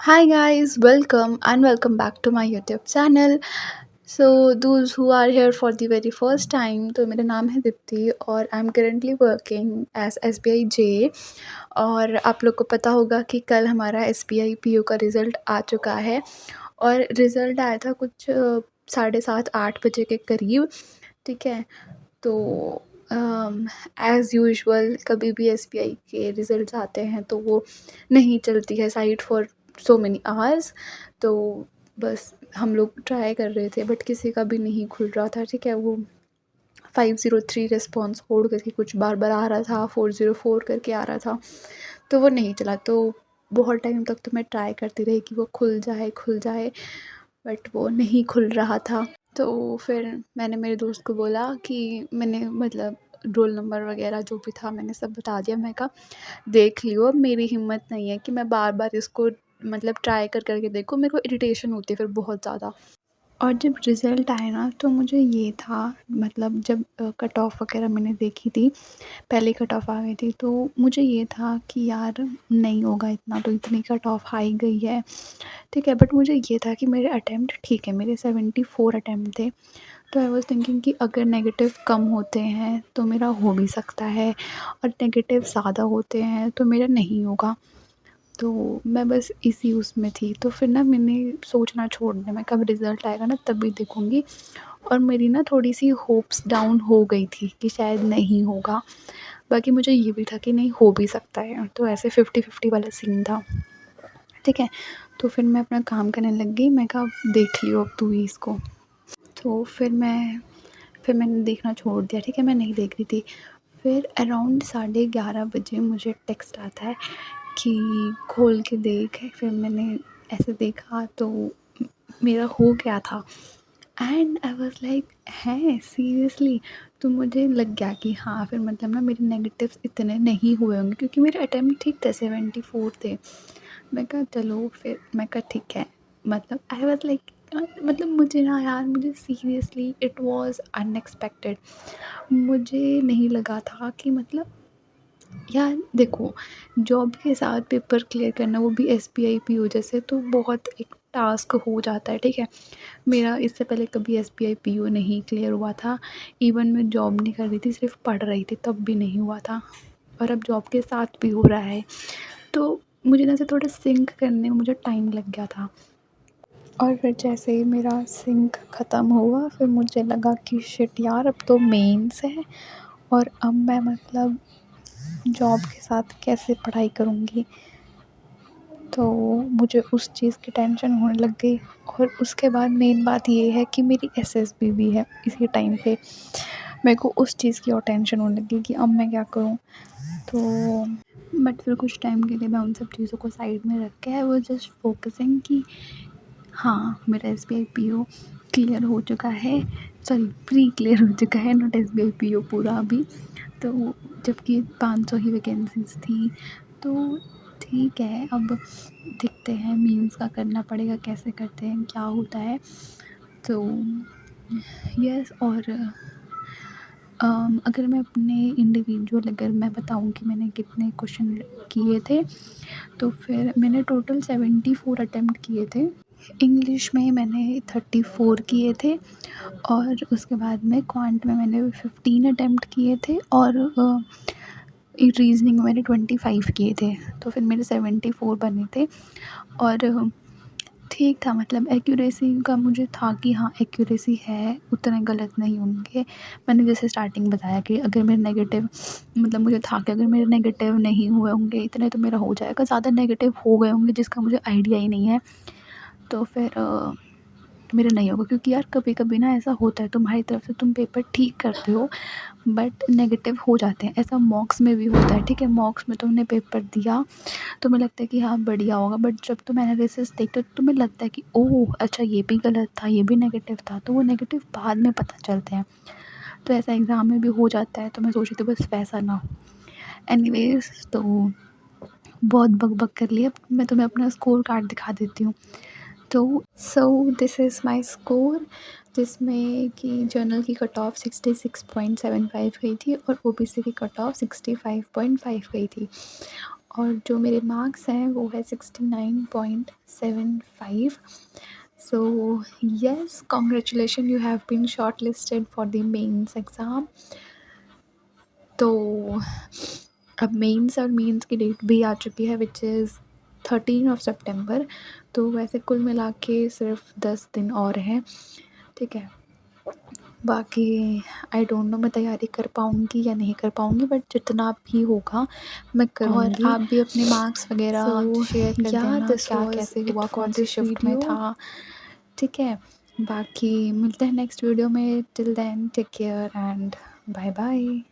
Hi guys, welcome and welcome back to my YouTube channel. So those who are here for the very first time, तो मेरा नाम है दीप्ति और I am currently working as SBI जे। और आप लोग को पता होगा कि कल हमारा SBI PO का रिज़ल्ट आ चुका है और रिज़ल्ट आया था कुछ 7:30-8 बजे के करीब। ठीक है, तो एज़ यूजुअल कभी भी SBI के रिज़ल्ट्स आते हैं तो वो नहीं चलती है site for so many hours. तो बस हम लोग ट्राई कर रहे थे बट किसी का भी नहीं खुल रहा था। ठीक है, वो 503 रिस्पॉन्स कोड करके कुछ बार बार आ रहा था, 404 करके आ रहा था, तो वो नहीं चला। तो बहुत टाइम तक तो मैं ट्राई करती रही कि वो खुल जाए बट वो नहीं खुल रहा था। तो फिर मैंने मेरे दोस्त को बोला कि मैंने मतलब रोल नंबर वगैरह जो भी था मैंने सब बता दिया। मैं कहा देख लियो, अब मेरी हिम्मत नहीं है कि मैं बार बार इसको मतलब ट्राई करके देखूँ, मेरे को इरिटेशन होती है फिर बहुत ज़्यादा। और जब रिज़ल्ट आया ना तो मुझे ये था, मतलब जब कट ऑफ वगैरह मैंने देखी थी, पहले कट ऑफ आ गई थी, तो मुझे ये था कि यार नहीं होगा इतना, तो इतनी कट ऑफ आई गई है। ठीक है, बट मुझे ये था कि मेरे अटेम्प्ट ठीक है, मेरे 74 अटेम्प्ट थे। तो आई वाज़ थिंकिंग कि अगर नेगेटिव कम होते हैं तो मेरा हो भी सकता है और नेगेटिव ज़्यादा होते हैं तो मेरा नहीं होगा। तो मैं बस इसी उसमें थी। तो फिर ना मैंने सोचना छोड़ दिया, मैं कब रिज़ल्ट आएगा ना तभी देखूँगी। और मेरी ना थोड़ी-सी होप्स डाउन हो गई थी कि शायद नहीं होगा। बाकी मुझे ये भी था कि नहीं हो भी सकता है, तो ऐसे 50-50 वाला सीन था। ठीक है, तो फिर मैं अपना काम करने लग गई। मैं कहा देख लियो अब तू ही इसको। तो फिर मैंने देखना छोड़ दिया। ठीक है, मैं नहीं देख रही थी। फिर अराउंड 11:30 बजे मुझे टेक्स्ट आता है कि खोल के देख। फिर मैंने ऐसे देखा तो मेरा हो गया था एंड आई वाज़ लाइक हैं सीरियसली। तो मुझे लग गया कि हाँ, फिर मतलब ना मेरे नेगेटिव्स इतने नहीं हुए होंगे क्योंकि मेरे अटेम्प्ट ठीक थे, 74 थे। मैं कहा चलो, फिर मैं कहा ठीक है। मतलब आई वाज़ लाइक मतलब मुझे ना यार, मुझे सीरियसली इट वाज़ अनएक्सपेक्टेड। मुझे नहीं लगा था कि मतलब यार देखो, जॉब के साथ पेपर क्लियर करना वो भी SBI PO जैसे तो बहुत एक टास्क हो जाता है। ठीक है, मेरा इससे पहले कभी SBI PO नहीं क्लियर हुआ था। इवन मैं जॉब नहीं कर रही थी, सिर्फ पढ़ रही थी, तब भी नहीं हुआ था और अब जॉब के साथ भी हो रहा है। तो मुझे ना ऐसे थोड़ा सिंक करने में मुझे टाइम लग गया था। और फिर जैसे ही मेरा सिंक ख़त्म हुआ फिर मुझे लगा कि शिट यार, अब तो मेंस है और अब मैं मतलब जॉब के साथ कैसे पढ़ाई करूँगी। तो मुझे उस चीज़ की टेंशन होने लग गई। और उसके बाद मेन बात ये है कि मेरी SSB भी है इसी टाइम पे। मेरे को उस चीज़ की और टेंशन होने लगी कि अब मैं क्या करूँ। तो बट फिर कुछ टाइम के लिए मैं उन सब चीज़ों को साइड में रख के आई वाज़ जस्ट फोकसिंग कि हाँ, मेरा SBI PO क्लियर हो चुका है। सॉरी, प्री क्लियर हो चुका है, नॉट SBI PO पूरा अभी। तो जबकि 500 ही वैकेंसीज़ थी। तो ठीक है, अब देखते हैं मेंस का करना पड़ेगा, कैसे करते हैं, क्या होता है। तो यस। और अगर मैं अपने इंडिविजुअल अगर मैं बताऊँ कि मैंने कितने क्वेश्चन किए थे, तो फिर मैंने टोटल 74 अटेम्प्ट किए थे। इंग्लिश में मैंने 34 किए थे और उसके बाद में क्वांट में मैंने 15 अटेम्प्ट किए थे और रीज़निंग में मैंने 25 किए थे। तो फिर मेरे 74 बने थे और ठीक था, मतलब एक्यूरेसी का मुझे था कि हाँ एक्यूरेसी है, उतने गलत नहीं होंगे। मैंने जैसे स्टार्टिंग बताया कि अगर मेरे नेगेटिव मतलब मुझे था कि अगर मेरे नेगेटिव नहीं हुए होंगे इतने तो मेरा हो जाएगा, ज़्यादा नेगेटिव हो गए होंगे जिसका मुझे आइडिया ही नहीं है तो फिर मेरा नहीं होगा। क्योंकि यार कभी-कभी ना ऐसा होता है, तुम्हारी तरफ से तुम पेपर ठीक करते हो बट नेगेटिव हो जाते हैं। ऐसा मॉक्स में भी होता है। ठीक है, मॉक्स में तुमने पेपर दिया, तुम्हें लगता है कि हाँ बढ़िया होगा, बट जब तुम एनालिसिस देखते हो तो तुम्हें लगता है कि ओह! अच्छा ये भी गलत था, ये भी नेगेटिव था, तो वो नेगेटिव बाद में पता चलते हैं। तो ऐसा एग्ज़ाम में भी हो जाता है, तो मैं सोच रही थी बस वैसा ना हो। एनीवेज़, तो बहुत बक-बक कर लिया, अब मैं तुम्हें अपना स्कोर कार्ड दिखा देती हूँ। तो दिस इज़ माय स्कोर, जिसमें कि जनरल की कट ऑफ 66.75 गई थी और OBC की कट ऑफ 65.5 गई थी। और जो मेरे मार्क्स हैं वो है 69.75। So yes, congratulation, you have been shortlisted for the mains exam. तो अब मेंस और मेंस की डेट भी आ चुकी है, विच इज़ 13 सितंबर। तो वैसे कुल मिला के सिर्फ 10 दिन और हैं, ठीक है। बाकी आई डोंट नो मैं तैयारी कर पाऊँगी या नहीं कर पाऊँगी, बट जितना भी होगा मैं और करूँगी। आप भी अपने मार्क्स वगैरह सो शेयर कर या देना, दिस क्या वाज कैसे इट हुआ, फॉर कौन सी दिस शिफ्ट में वीडियो, था। ठीक है। बाकी मिलते हैं नेक्स्ट वीडियो में, till then take care and bye bye.